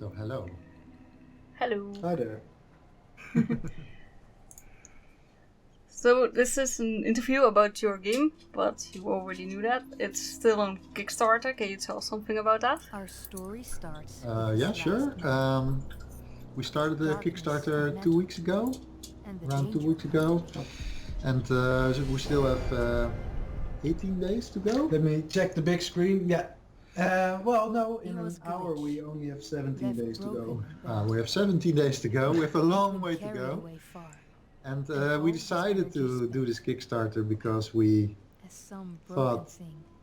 So hello. Hello. Hi there. So this is an interview about your game, but you already knew that. It's still on Kickstarter. Can you tell something about that? Our story starts. Yeah, sure. We started the Kickstarter 2 weeks ago, around 2 weeks ago, and so we still have 18 days to go. Let me check the big screen. Yeah. No, in an hour we only have 17 days to go. We have 17 days to go. We have a long way to go. And we decided to do this Kickstarter because we thought,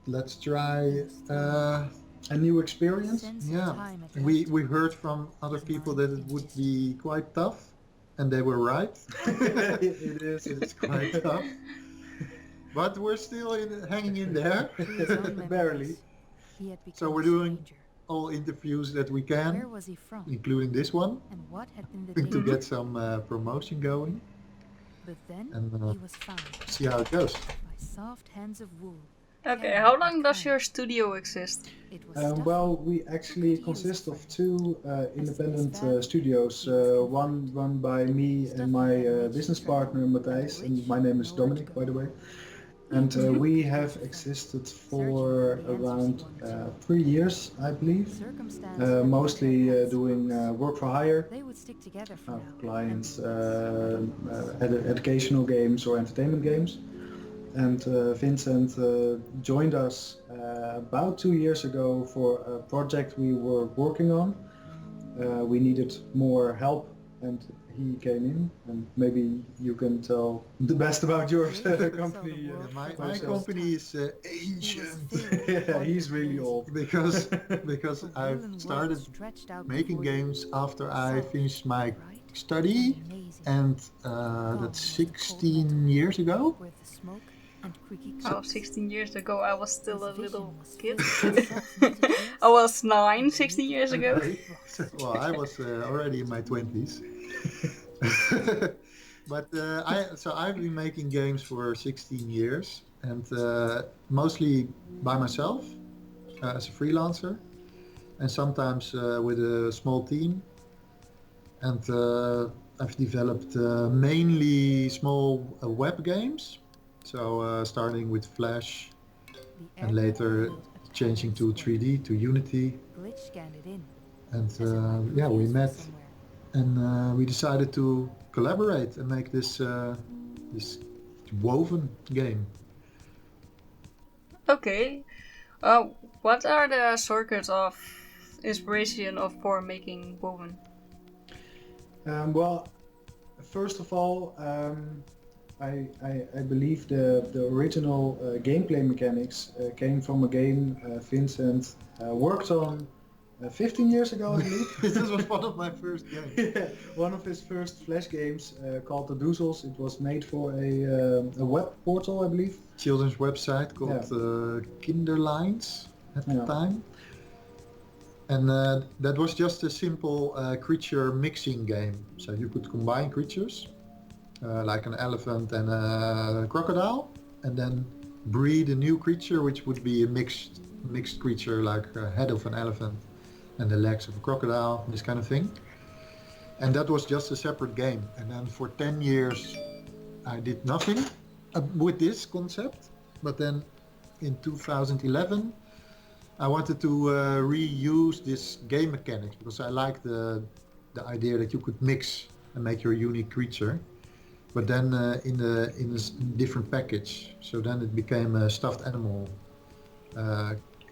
let's try a new experience. Yeah, we heard from other people that it would be quite tough, and they were right. It is. It's quite tough, but we're still hanging in there, barely. So we're doing all interviews that we can, including this one, to get some promotion going. But then and he was found see how it goes. by soft hands of wool. Okay, how long does your studio exist? We actually consist of two independent studios. One run by me and my business partner Matthijs, and my name is Dominic, by the way. And we have existed for around 3 years, I believe. Mostly doing work for hire, They would stick together for now. clients, educational games or entertainment games. And Vincent joined us about 2 years ago for a project we were working on. We needed more help, and he came in, and maybe you can tell the best about your company. My company is ancient. Yeah, he's really old. because I started making games after I finished my study, and that's 16 years ago. Oh, 16 years ago I was still a little kid. I was 9 16 years ago. Okay. Well, I was already in my 20s. But I've been making games for 16 years, and mostly by myself as a freelancer, and sometimes with a small team. And I've developed mainly small web games. So starting with Flash, and later changing to 3D, to Unity. And we met, and we decided to collaborate and make this woven game. Okay. What are the sources of inspiration for making woven? First of all, I believe the original gameplay mechanics came from a game Vincent worked on 15 years ago, I believe. This was one of my first games. Yeah, one of his first Flash games called the Docile. It was made for a web portal, I believe. Children's website called Kinderlines at the time. And that was just a simple creature mixing game. So you could combine creatures. Like an elephant and a crocodile, and then breed a new creature, which would be a mixed creature, like a head of an elephant and the legs of a crocodile, this kind of thing. And that was just a separate game. And then for 10 years I did nothing with this concept, but then in 2011 I wanted to reuse this game mechanics, because I liked the idea that you could mix and make your unique creature. But then in a different package, so then it became a stuffed animal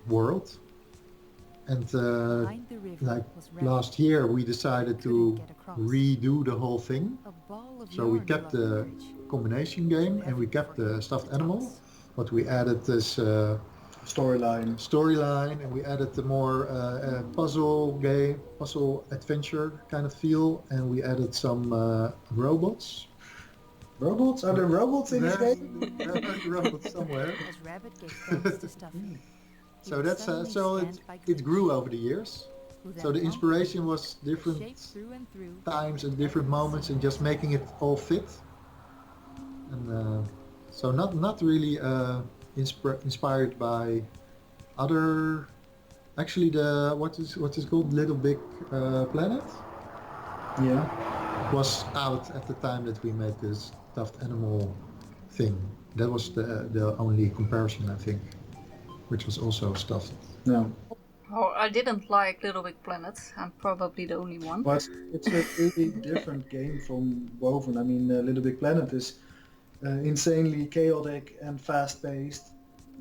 world. And like last year, we decided to redo the whole thing. So we kept the combination game and we kept the stuffed animal, but we added this storyline, and we added the more puzzle adventure kind of feel, and we added some robots. Robots? Are there robots in this game? There are robots somewhere. So that's it grew over the years. So the inspiration was different times and different moments, and just making it all fit. And so not really inspired by other Actually, the what is called Little Big Planet Yeah. was out at the time that we made this stuffed animal thing. That was the only comparison, I think, which was also stuffed. No. Oh, I didn't like Little Big Planet. I'm probably the only one. But it's a really different game from Woven. I mean, Little Big Planet is insanely chaotic and fast-paced,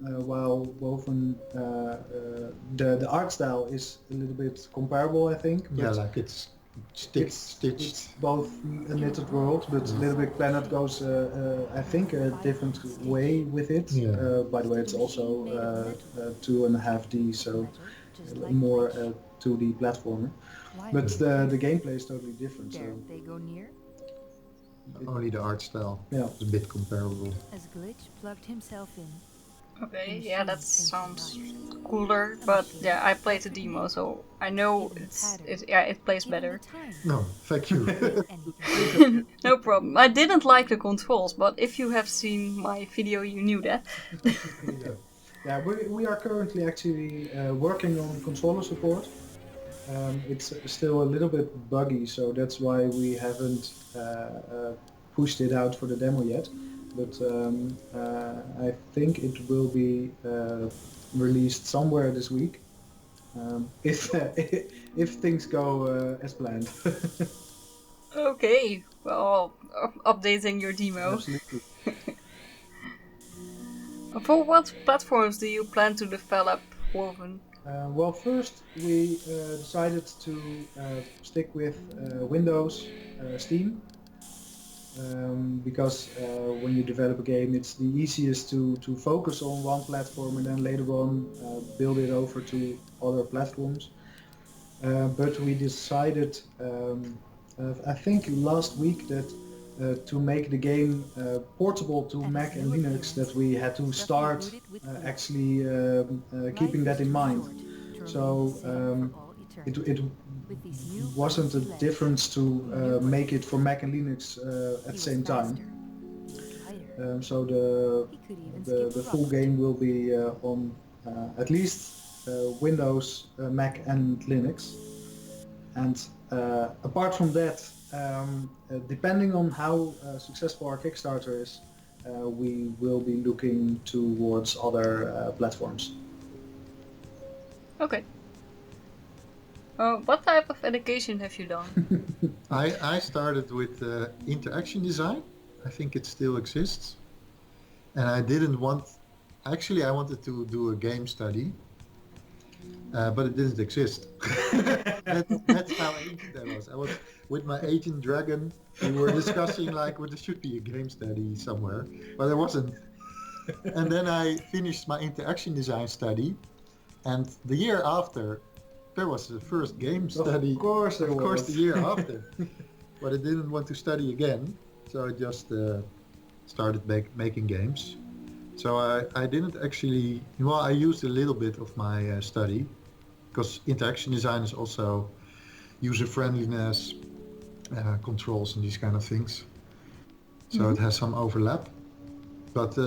while Woven, the art style is a little bit comparable, I think. Yeah, like it's stitched. It's both a knitted world, but Little Big Planet goes, I think, a different way with it. Yeah. By the way, it's also 2.5D, so more 2D platformer. But the gameplay is totally different. So Dare they go near? Only the art style yeah. is a bit comparable. As Glitch plugged himself in. Okay, yeah, that sounds cooler, but yeah, I played the demo, so I know it plays better. No, thank you. No problem. I didn't like the controls, but if you have seen my video, you knew that. Yeah, we are currently actually working on controller support. It's still a little bit buggy, so that's why we haven't pushed it out for the demo yet. But I think it will be released somewhere this week, if things go as planned. Okay, well, updating your demo. Absolutely. For what platforms do you plan to develop Woven? Well, first we decided to stick with Windows, Steam, because when you develop a game, it's the easiest to focus on one platform and then later on build it over to other platforms. But we decided, I think last week, that to make the game portable to Mac and Linux, that we had to start actually keeping that in mind. So it wasn't a difference to make it for Mac and Linux at the same time. So the full game will be on at least Windows, Mac and Linux. And apart from that, depending on how successful our Kickstarter is, we will be looking towards other platforms. Okay. What type of education have you done? I started with interaction design. I think it still exists. And I didn't want... Actually, I wanted to do a game study. But it didn't exist. That's how ancient I was. I was with my Agent Dragon. We were discussing like, well, there should be a game study somewhere, but there wasn't. And then I finished my interaction design study, and the year after, there was the first game study. Of course, the year after. But I didn't want to study again, so I just started making games. So I didn't actually... Well, I used a little bit of my study, because interaction design is also user-friendliness, controls and these kind of things. So it has some overlap. But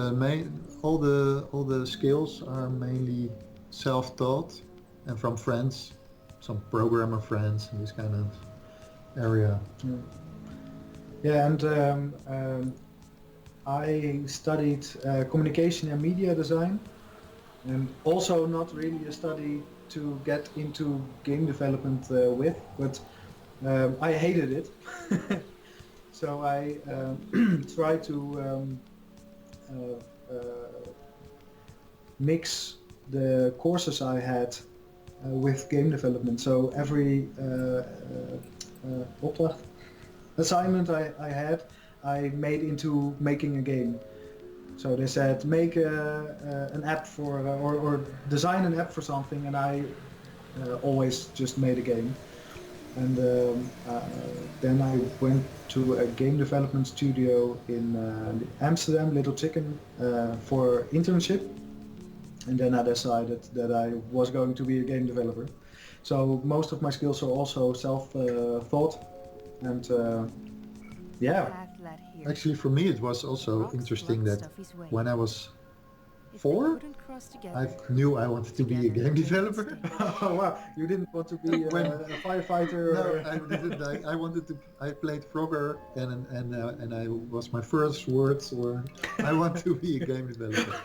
all the skills are mainly self-taught and from friends, some programmer friends in this kind of area. Yeah, and I studied communication and media design, and also not really a study to get into game development with, but I hated it. So I tried to mix the courses I had with game development. So every opdracht, assignment I had, I made into making a game. So they said make an app for or design an app for something, and I always just made a game. And then I went to a game development studio in Amsterdam, Little Chicken, for internship. And then I decided that I was going to be a game developer. So most of my skills are also self-taught, and yeah. Actually, for me it was also interesting that when I was 4, cross together. I knew I wanted to be a game developer. Oh wow, you didn't want to be a firefighter? No, or... I didn't. I wanted to. I played Frogger, and I was my first words were, I want to be a game developer.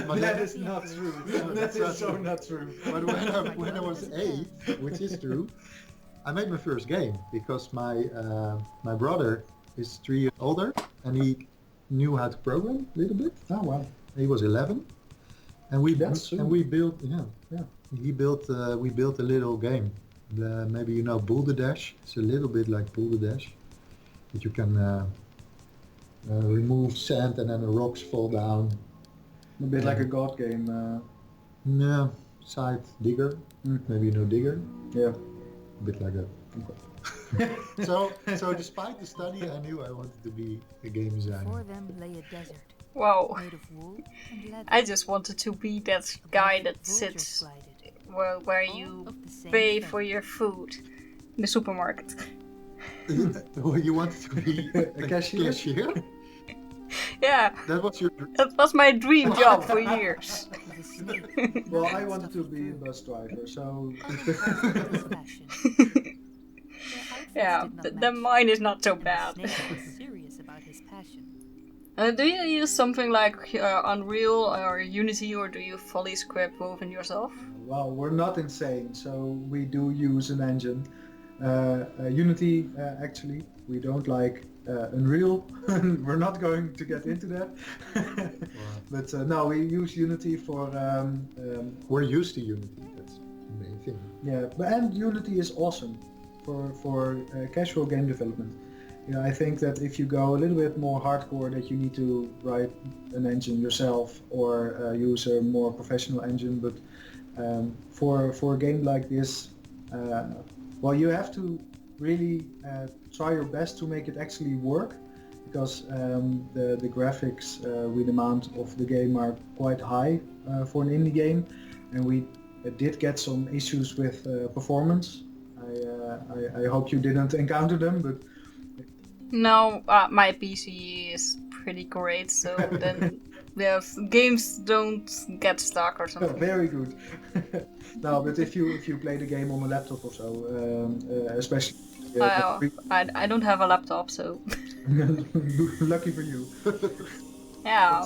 But that is not true. No, that that's is not true. not true. But when I was 8, which is true, I made my first game because my brother is 3 years older and he knew how to program a little bit. Oh wow. He was 11, and we built. We built a little game. Maybe you know Boulder Dash. It's a little bit like Boulder Dash, that you can remove sand and then the rocks fall down. A bit like a god game. Yeah, side digger. Maybe you know digger. Yeah. A bit like that. So despite the study, I knew I wanted to be a game designer. Before them lay a desert Wow. made of wool and leather. I just wanted to be that guy that Vultures sits glided, where all you of the same pay feather. for your food in the supermarket. Well, you wanted to be A cashier? Yeah, That was your dream. that was my dream job for years. The snake Well, I wanted to be a bus driver, so his passion. Their outfits Yeah, did not then match, mine is not so and the bad. snake was serious about his passion. Do you use something like Unreal or Unity, or do you fully script Woven yourself? well, we're not insane, so we do use an engine. Unity, actually, we don't like Unreal. We're not going to get into that. But no, we use Unity for We're used to Unity. That's the main thing. yeah, and Unity is awesome for casual game development. I think that if you go a little bit more hardcore, that you need to write an engine yourself or use a more professional engine. But for a game like this, well, you have to really try your best to make it actually work, because the graphics we demand of the game are quite high for an indie game, and we did get some issues with performance. I hope you didn't encounter them, but No, my PC is pretty great, so then games don't get stuck or something. very good. No, but if you play the game on a laptop or so, especially. I don't have a laptop, so Lucky for you. yeah.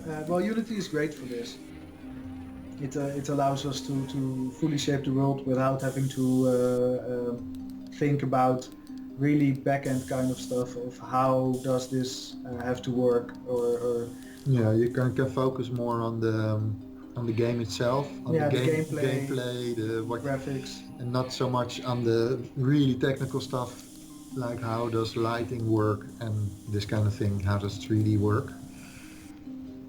But, well, Unity is great for this. It allows us to fully shape the world without having to think about really back-end kind of stuff of how does this have to work, or Yeah, you can focus more on the game itself, on Yeah, the the gameplay, what graphics. and not so much on the really technical stuff, like how does lighting work and this kind of thing, how does 3D work.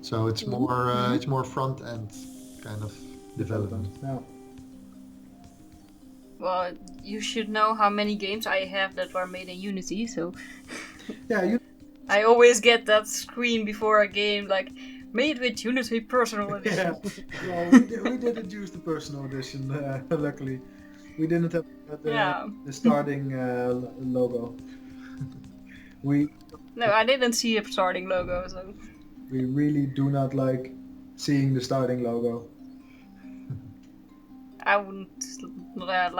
So it's more front end kind of development. Yeah. Well, you should know how many games I have that were made in Unity, so Yeah, I always get that screen before a game like made with Unity Personal Edition. yeah. Well, we didn't use the personal edition, luckily. We didn't have the starting logo. No, I didn't see a starting logo, so We really do not like seeing the starting logo. I wouldn't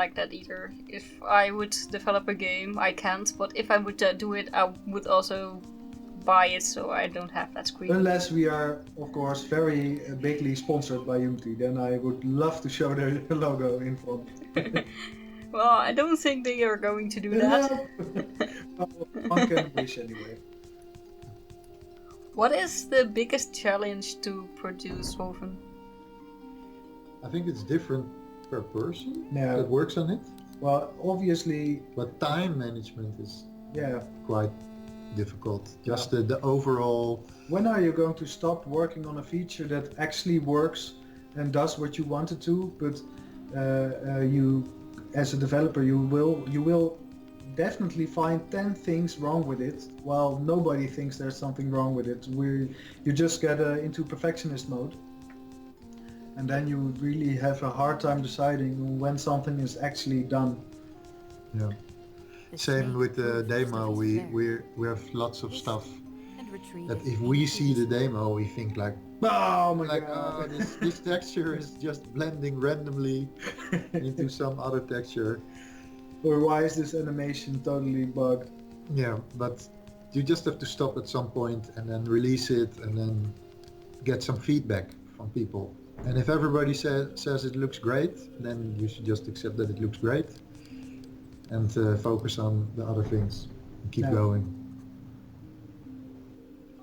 like that either. If I would develop a game, I can't, but if I would do it, I would also buy it so I don't have that screen. Unless we are, of course, very bigly sponsored by Unity, then I would love to show the logo in front. Well, I don't think they are going to do that. One can wish anyway. What is the biggest challenge to produce Woven? I think it's different per person Yeah. that works on it, Well, obviously, but time management is yeah. quite difficult. Just the overall. When are you going to stop working on a feature that actually works and does what you want it to? But you, as a developer, you will definitely find 10 things wrong with it, while nobody thinks there's something wrong with it. You just get into perfectionist mode, and then you really have a hard time deciding when something is actually done. Yeah. Same with the demo. We have lots of stuff that if we see the demo, we think like, Oh my like, god. this texture is just blending randomly into some other texture. Or why is this animation totally bugged? Yeah, but you just have to stop at some point and then release it and then get some feedback from people. And if everybody says it looks great, then you should just accept that it looks great and focus on the other things and keep going.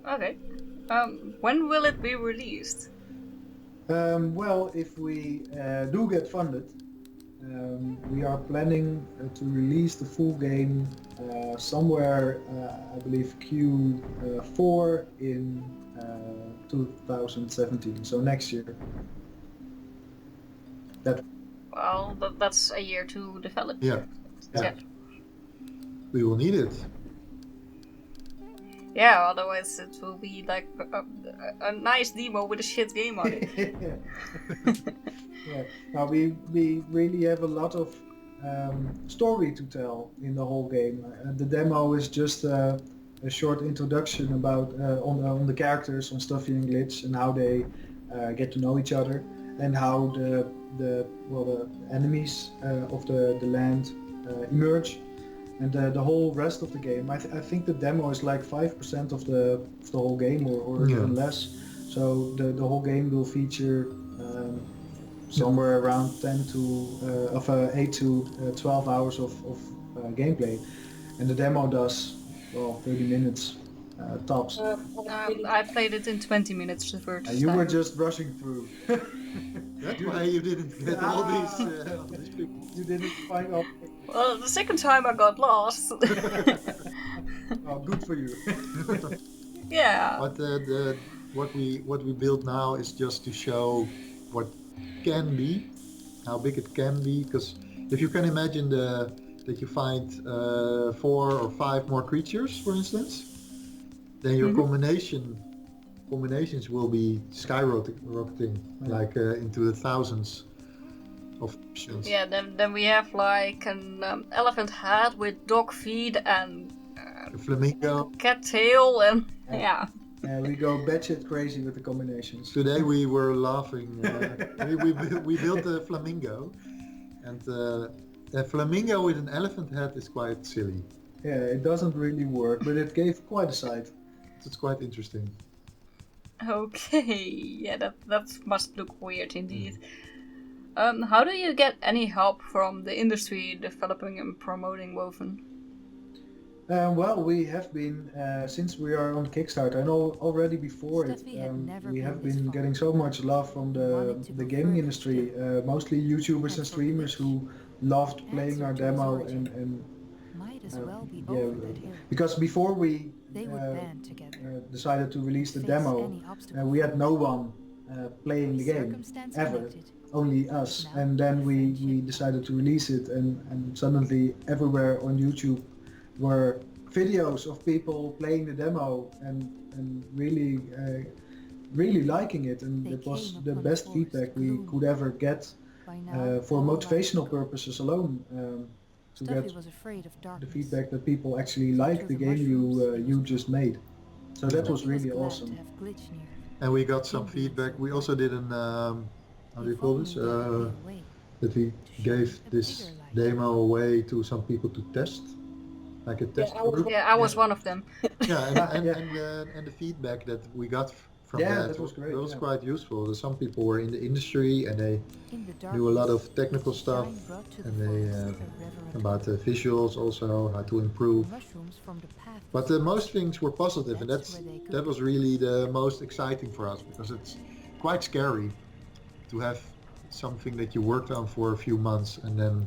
Okay. When will it be released? Well, if we do get funded, we are planning to release the full game somewhere, I believe Q4 in 2017, so next year. Well, that's a year to develop. Yeah. We will need it. Yeah, otherwise it will be like a nice demo with a shit game on it. Yeah. Now we really have a lot of story to tell in the whole game. The demo is just a short introduction about on the characters, on Stuffy and Glitch, and how they get to know each other, and how the enemies of the land emerge. And the whole rest of the game, I think the demo is like 5% of the whole game, or even less. So the whole game will feature somewhere around 8 to 12 hours of gameplay, and the demo does 30 minutes tops. I played it in 20 minutes the first time. You were just rushing through. That's why you didn't get all these people. You didn't find out. Well, the second time I got lost. Oh, good for you. Yeah. But what we build now is just to show what can be, how big it can be. Because if you can imagine that you find 4 or 5 more creatures, for instance, then your combinations will be skyrocketing, like into the thousands of options. Yeah, then we have like an elephant head with dog feet and A flamingo. cat tail and yeah. We go batshit crazy with the combinations. Today we were laughing. We built a flamingo, and a flamingo with an elephant head is quite silly. Yeah, it doesn't really work, but it gave quite a sight. It's quite interesting. Okay, yeah, that must look weird indeed. How do you get any help from the industry developing and promoting Woven? Well, we have been, since we are on Kickstarter, and already before it, we have been getting so much love from the gaming industry, mostly YouTubers and streamers who loved playing our demo, and because before we decided to release the demo, we had no one playing the game ever, only us, and then we decided to release it, and suddenly everywhere on YouTube were videos of people playing the demo and really liking it, and it was the best feedback we could ever get for motivational purposes alone, to get the feedback that people actually like the game you just made. So that was really awesome. And we got some feedback. We also did an how do you call this? That we gave this demo away to some people to test, like a test group. Yeah, I was one of them. Yeah, and the feedback that we got from that was great. was quite useful. Some people were in the industry and they knew a lot of technical stuff, and they about the visuals also, how to improve. But most things were positive, and that was really the most exciting for us, because it's quite scary to have something that you worked on for a few months and then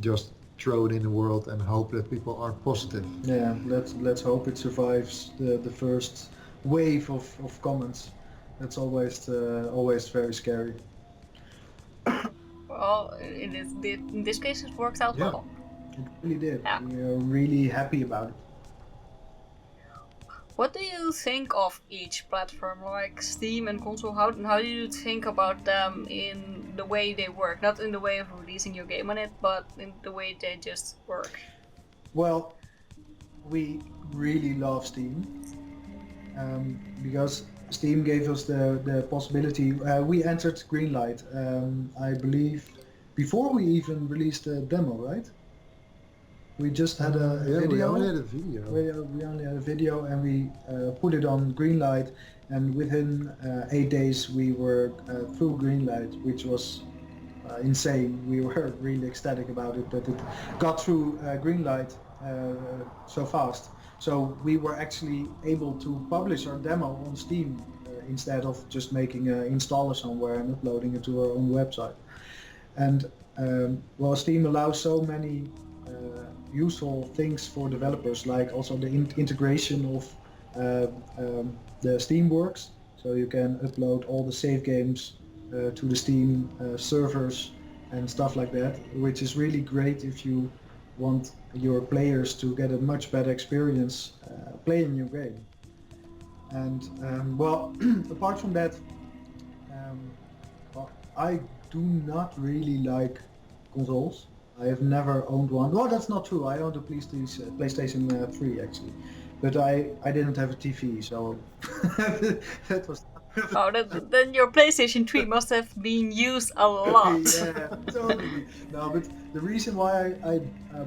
just throw it in the world and hope that people are positive. Yeah, let's hope it survives the first wave of comments. That's always very scary. Well, in this case it worked out well. It really did. Yeah. We are really happy about it. What do you think of each platform, like Steam and console? How do you think about them in the way they work? Not in the way of releasing your game on it, but in the way they just work. Well, we really love Steam, because Steam gave us the possibility. We entered Greenlight, I believe, before we even released the demo, right? We just had a video. We only had a video. We only had a video, and we put it on Greenlight, and within 8 days we were through Greenlight, which was insane. We were really ecstatic about it, that it got through Greenlight so fast. So we were actually able to publish our demo on Steam instead of just making an installer somewhere and uploading it to our own website. And well, Steam allows so many useful things for developers, like also the integration of the Steamworks, so you can upload all the save games to the Steam servers and stuff like that, which is really great if you want your players to get a much better experience playing your game. And well, apart from that, well, I do not really like consoles. I have never owned one. Well, that's not true. I owned a PlayStation 3 actually, but I didn't have a TV, so that was. Oh, then your PlayStation 3 must have been used a lot. Yeah, totally. No, but the reason why I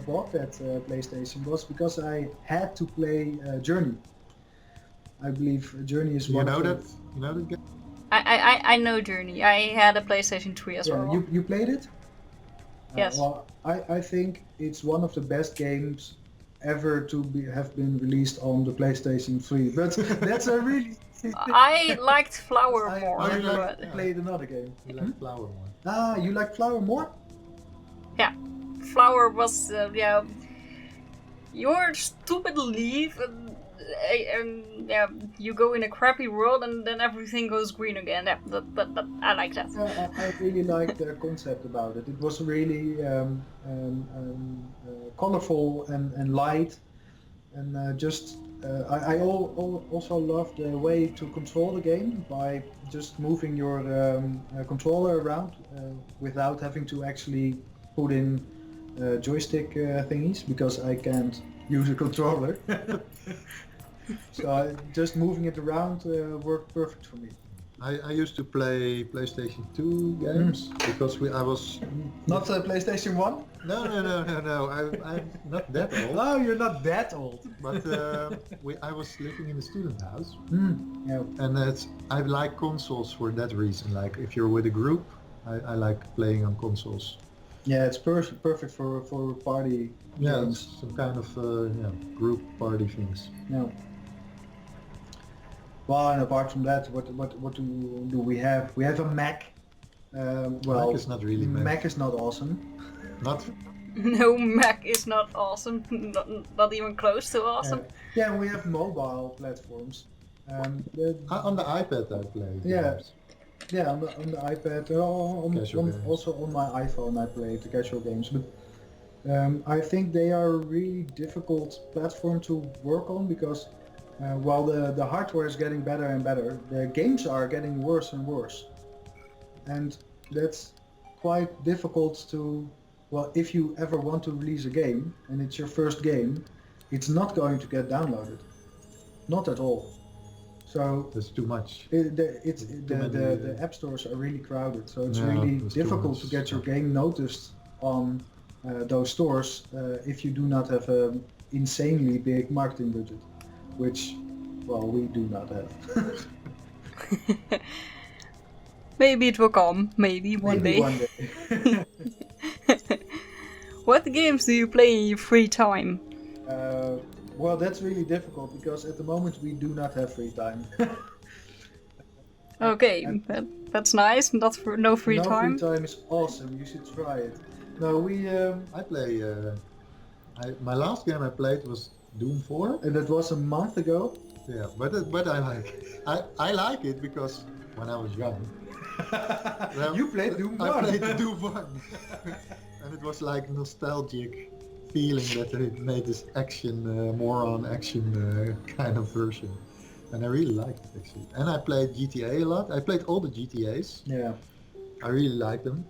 bought that PlayStation was because I had to play Journey. I believe Journey is one. You know that game? I know Journey. I had a PlayStation 3 as well. You played it? Yes. Well, I think it's one of the best games ever to have been released on the PlayStation 3. But that's a really. I liked Flower more. I played another game. You like Flower more? Ah, you like Flower more? Yeah, Flower was your stupid leaf, and yeah, you go in a crappy world, and then everything goes green again. Yeah, but I like that. I really liked their concept about it. It was really colorful and light, and just. I also love the way to control the game by just moving your controller around without having to actually put in joystick thingies, because I can't use a controller. So just moving it around worked perfect for me. I used to play PlayStation 2 games because I was... Not PlayStation 1? No. I'm not that old. Oh, you're not that old. But I was living in a student house. Yeah. And I like consoles for that reason. Like if you're with a group, I like playing on consoles. Yeah, it's perfect for party games. Some kind of group party things. Yeah. Well, and apart from that, what do we have? We have a Mac. Well, Mac is not really Mac. Mac is not awesome. Not. No, Mac is not awesome. Not even close to awesome. Yeah, we have mobile platforms. On the iPad I play. Yeah. Yeah, on the iPad, also on my iPhone I play the casual games. But I think they are a really difficult platform to work on, because while the hardware is getting better and better, the games are getting worse and worse. And that's quite difficult to, well, if you ever want to release a game and it's your first game, it's not going to get downloaded. Not at all. So there's too much. The app stores are really crowded, so it's really difficult to get your game noticed on those stores if you do not have an insanely big marketing budget, which, well, we do not have. Maybe it will come. Maybe one day. What games do you play in your free time? Well, that's really difficult, because at the moment we do not have free time. Okay, that's nice. No free time. No free time is awesome. You should try it. No, we. I play. My last game I played was Doom 4, and that was a month ago. Yeah, but I like it. I like it because when I was young. You played Doom 1. I played Doom 1, and it was like nostalgic feeling that they made this action, more on action kind of version, and I really liked it actually. And I played GTA a lot. I played all the GTAs. Yeah. I really like them,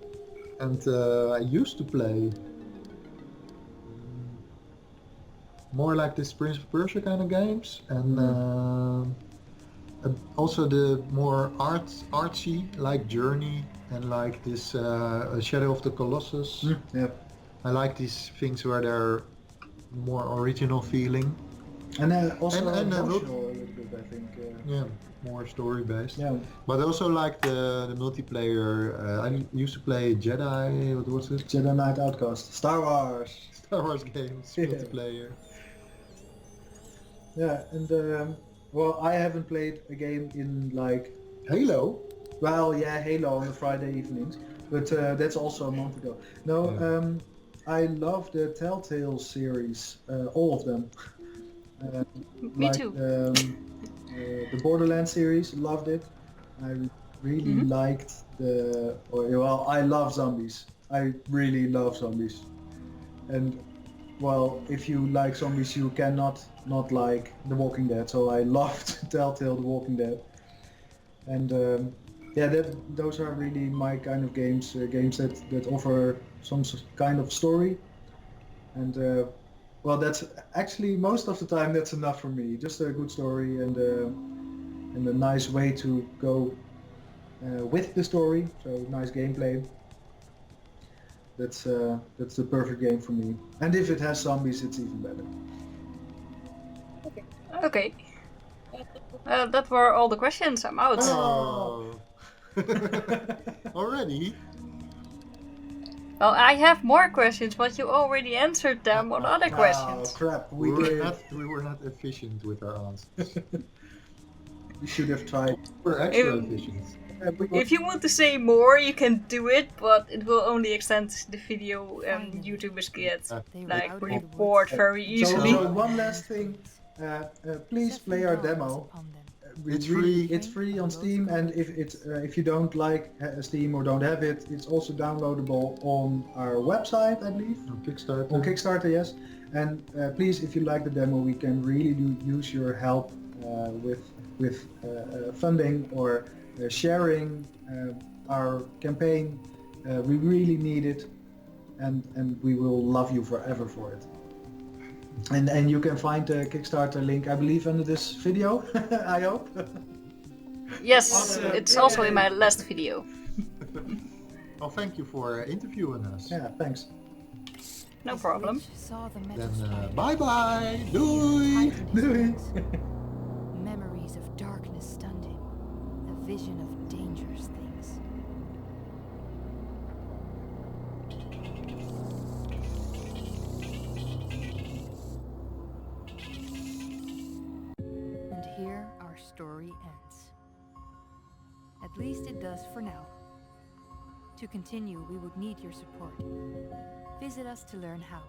and I used to play more like this Prince of Persia kind of games, and Also the more artsy, like Journey and like this Shadow of the Colossus. Yeah. I like these things where they're more original feeling. And also And emotional a little bit, I think. Yeah, more story based. Yeah. But I also like the multiplayer. I used to play Jedi. What was it? Jedi Knight Outcast. Star Wars. Star Wars games Yeah. multiplayer. Yeah, and well, I haven't played a game in like, Halo. well, yeah, Halo on the Friday evenings, but that's also a month ago. No, I love the Telltale series, all of them. Me like, too. The Borderlands series, loved it. I really liked well, I love zombies. I really love zombies. And well, if you like zombies, you cannot not like The Walking Dead. So I loved Telltale The Walking Dead. And yeah, those are really my kind of games. Games that offer some kind of story. And well, that's actually most of the time that's enough for me. Just a good story and a nice way to go with the story. So nice gameplay. That's the perfect game for me. And if it has zombies, it's even better. Okay. That were all the questions. I'm out. Oh. Already? Well, I have more questions, but you already answered them on other questions. Oh crap! We were not efficient with our answers. We should have tried. We're extra efficient. If you want to say more, you can do it, but it will only extend the video, and YouTubers get like really bored very easily. So one last thing, please play our demo. It's free. It's free on Steam, and if you don't like Steam or don't have it, it's also downloadable on our website, I believe. On Kickstarter. On Kickstarter, yes. And please, if you like the demo, we can really use your help with funding or sharing our campaign. We really need it, and we will love you forever for it. And you can find the Kickstarter link, I believe, under this video. I hope. Yes, it's also in my last video. Well, thank you for interviewing us. Yeah, thanks. No problem. Then bye bye. Doei. Doei. Memories of darkness stunned him, a vision of dangerous things. And here our story ends. At least it does for now. To continue, we would need your support. Visit us to learn how.